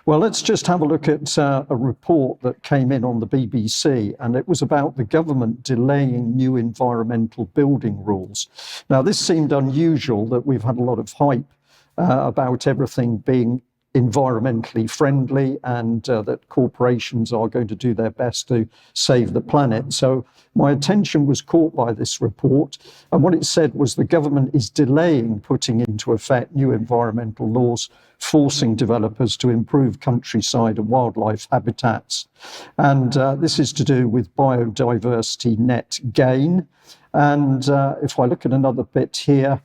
Well, let's just have a look at a report that came in on the BBC, and it was about the government delaying new environmental building rules. Now, this seemed unusual, that we've had a lot of hype about everything being environmentally friendly and that corporations are going to do their best to save the planet. So my attention was caught by this report, and what it said was the government is delaying putting into effect new environmental laws, forcing developers to improve countryside and wildlife habitats. And this is to do with biodiversity net gain. And if I look at another bit here,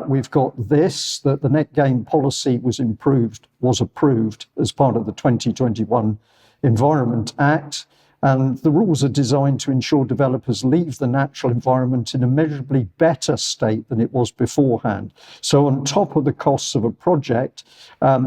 we've got this, that the net gain policy was approved as part of the 2021 Environment Act. And the rules are designed to ensure developers leave the natural environment in a measurably better state than it was beforehand. So on top of the costs of a project,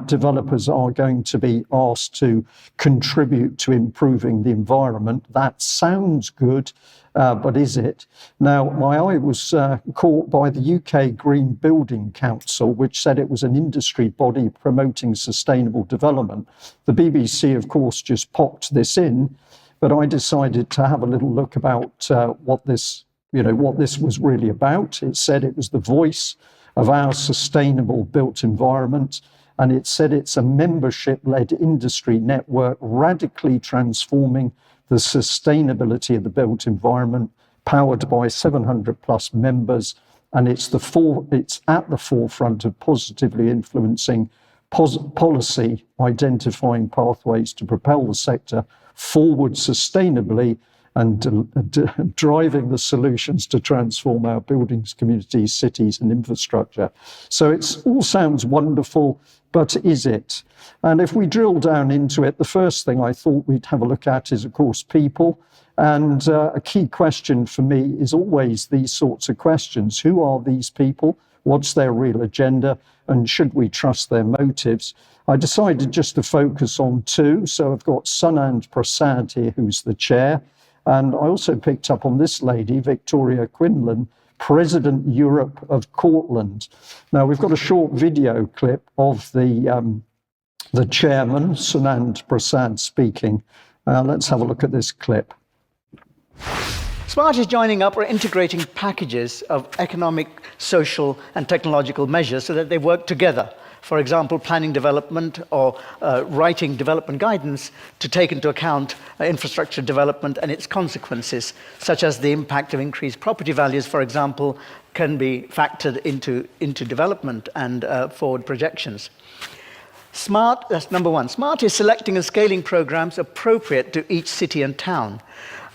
developers are going to be asked to contribute to improving the environment. That sounds good, but is it? Now, my eye was caught by the UK Green Building Council, which said it was an industry body promoting sustainable development. The BBC, of course, just popped this in, but I decided to have a little look about what this was really about. It said it was the voice of our sustainable built environment, and it said it's a membership-led industry network radically transforming the sustainability of the built environment, powered by 700 plus members, and it's at the forefront of positively influencing policy, identifying pathways to propel the sector forward sustainably and driving the solutions to transform our buildings, communities, cities and infrastructure. So it all sounds wonderful, but is it? And if we drill down into it, the first thing I thought we'd have a look at is, of course, people. And a key question for me is always these sorts of questions. Who are these people? What's their real agenda? And should we trust their motives? I decided just to focus on two. So I've got Sunand Prasad here, who's the chair. And I also picked up on this lady, Victoria Quinlan, President Europe of Cortland. Now, we've got a short video clip of the chairman, Sunand Prasad, speaking. Let's have a look at this clip. SMART is joining up or integrating packages of economic, social, and technological measures so that they work together. For example, planning development or writing development guidance to take into account infrastructure development and its consequences, such as the impact of increased property values, for example, can be factored into development and forward projections. SMART, that's number one. SMART is selecting and scaling programs appropriate to each city and town.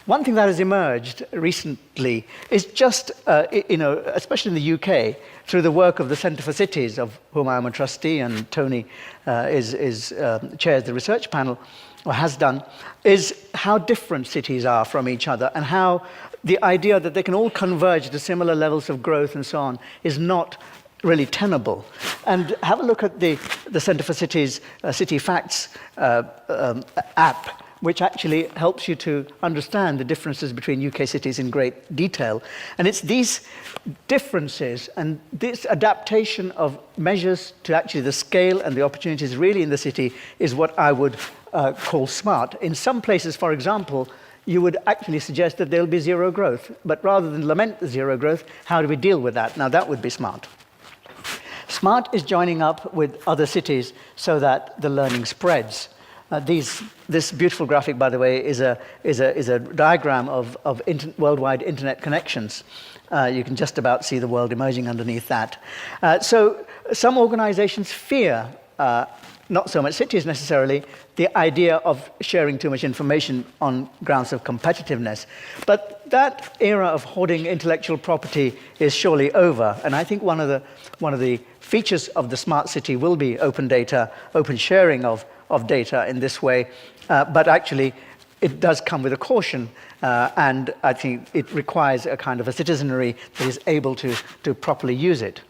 One thing that has emerged recently is just, especially in the UK, through the work of the Centre for Cities, of whom I'm a trustee, and Tony chairs the research panel, or has done, is how different cities are from each other, and how the idea that they can all converge to similar levels of growth and so on is not really tenable. And have a look at the Centre for Cities City Facts app, which actually helps you to understand the differences between UK cities in great detail. And it's these differences and this adaptation of measures to actually the scale and the opportunities really in the city is what I would call SMART. In some places, for example, you would actually suggest that there'll be zero growth. But rather than lament the zero growth, how do we deal with that? Now, that would be SMART. SMART is joining up with other cities so that the learning spreads. This beautiful graphic, by the way, is a diagram of worldwide internet connections. You can just about see the world emerging underneath that. So some organizations fear, not so much cities necessarily, the idea of sharing too much information on grounds of competitiveness. But that era of hoarding intellectual property is surely over. And I think one of the features of the smart city will be open data, open sharing of data in this way, but actually it does come with a caution, and I think it requires a kind of a citizenry that is able to properly use it.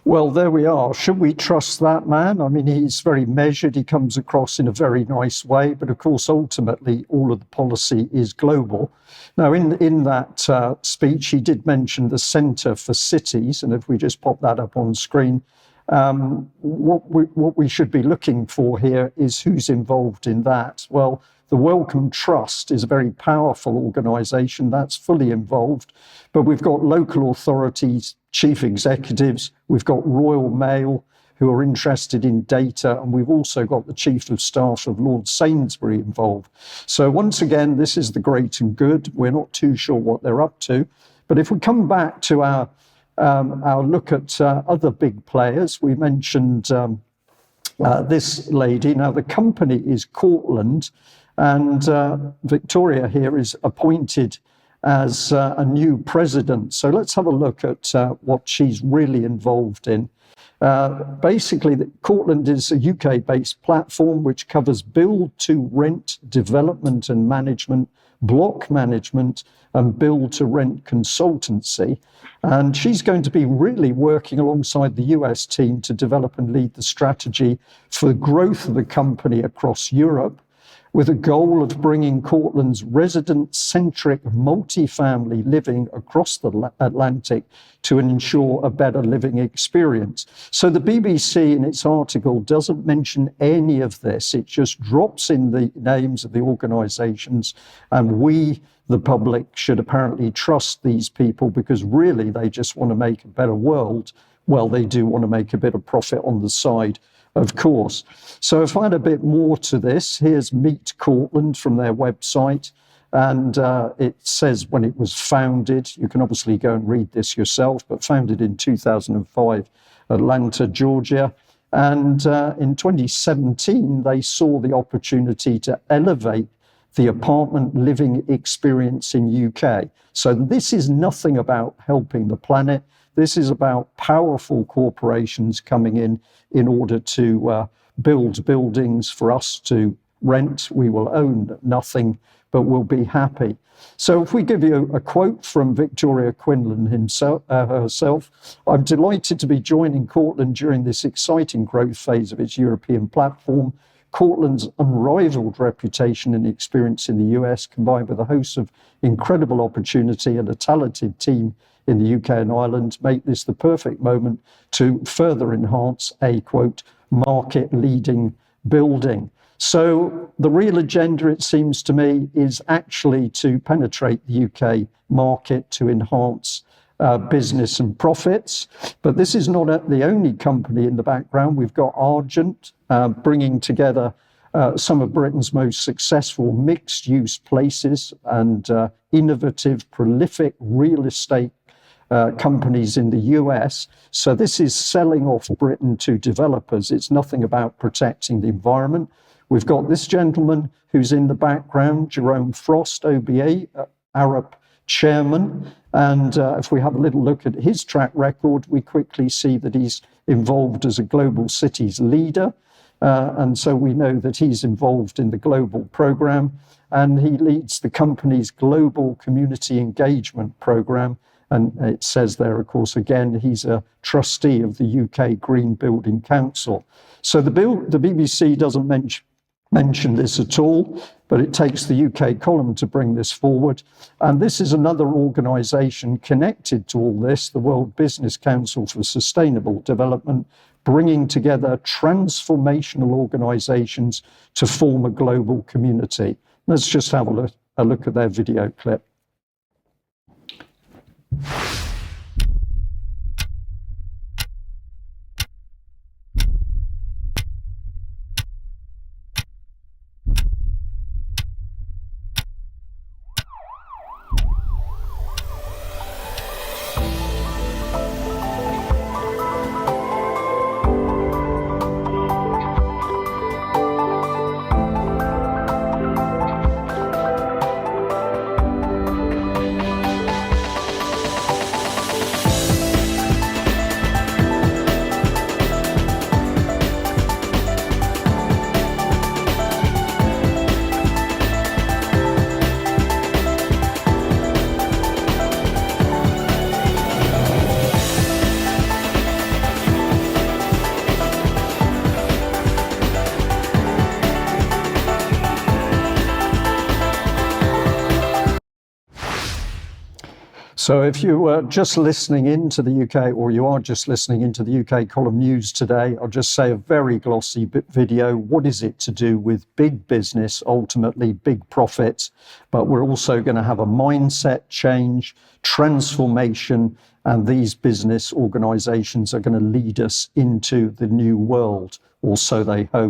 Well, there we are. Should we trust that man? I mean, he's very measured. He comes across in a very nice way. But of course, ultimately, all of the policy is global. Now, in that speech, he did mention the Centre for Cities. And if we just pop that up on screen, What we should be looking for here is who's involved in that. Well, the Wellcome Trust is a very powerful organisation that's fully involved, but we've got local authorities, chief executives, we've got Royal Mail who are interested in data, and we've also got the Chief of Staff of Lord Sainsbury involved. So once again, this is the great and good. We're not too sure what they're up to, but if we come back to our look at other big players, we mentioned this lady. Now, the company is Cortland, and Victoria here is appointed as a new president. So let's have a look at what she's really involved in. Basically, Cortland is a UK-based platform which covers build-to-rent development and management, block management, and build-to-rent consultancy. And she's going to be really working alongside the US team to develop and lead the strategy for the growth of the company across Europe, with a goal of bringing Cortland's resident-centric multifamily living across the Atlantic to ensure a better living experience. So the BBC in its article doesn't mention any of this. It just drops in the names of the organisations, and we, the public, should apparently trust these people because really they just want to make a better world. Well, they do want to make a bit of profit on the side, of course. So if I had a bit more to this, here's Meet Cortland from their website, and it says when it was founded. You can obviously go and read this yourself, but founded in 2005, Atlanta, Georgia. And in 2017, they saw the opportunity to elevate the apartment living experience in UK. So this is nothing about helping the planet. This is about powerful corporations coming in order to build buildings for us to rent. We will own nothing, but we'll be happy. So if we give you a quote from Victoria Quinlan herself, I'm delighted to be joining Cortland during this exciting growth phase of its European platform. Cortland's unrivaled reputation and experience in the US, combined with a host of incredible opportunity and a talented team in the UK and Ireland, make this the perfect moment to further enhance a, quote, market-leading building. So the real agenda, it seems to me, is actually to penetrate the UK market to enhance business and profits. But this is not the only company in the background. We've got Argent bringing together some of Britain's most successful mixed-use places and innovative, prolific real estate companies in the US. So this is selling off Britain to developers. It's nothing about protecting the environment. We've got this gentleman who's in the background, Jerome Frost, OBA, Arab chairman. And if we have a little look at his track record, we quickly see that he's involved as a global cities leader. And so we know that he's involved in the global program, and he leads the company's global community engagement program. And it says there, of course, again, he's a trustee of the UK Green Building Council. So the BBC doesn't mention this at all, but it takes the UK column to bring this forward. And this is another organisation connected to all this, the World Business Council for Sustainable Development, bringing together transformational organisations to form a global community. Let's just have a look at their video clip. So if you were just listening into the UK, or you are just listening into the UK column news today, I'll just say a very glossy video. What is it to do with big business, ultimately big profits? But we're also going to have a mindset change, transformation, and these business organizations are going to lead us into the new world, or so they hope.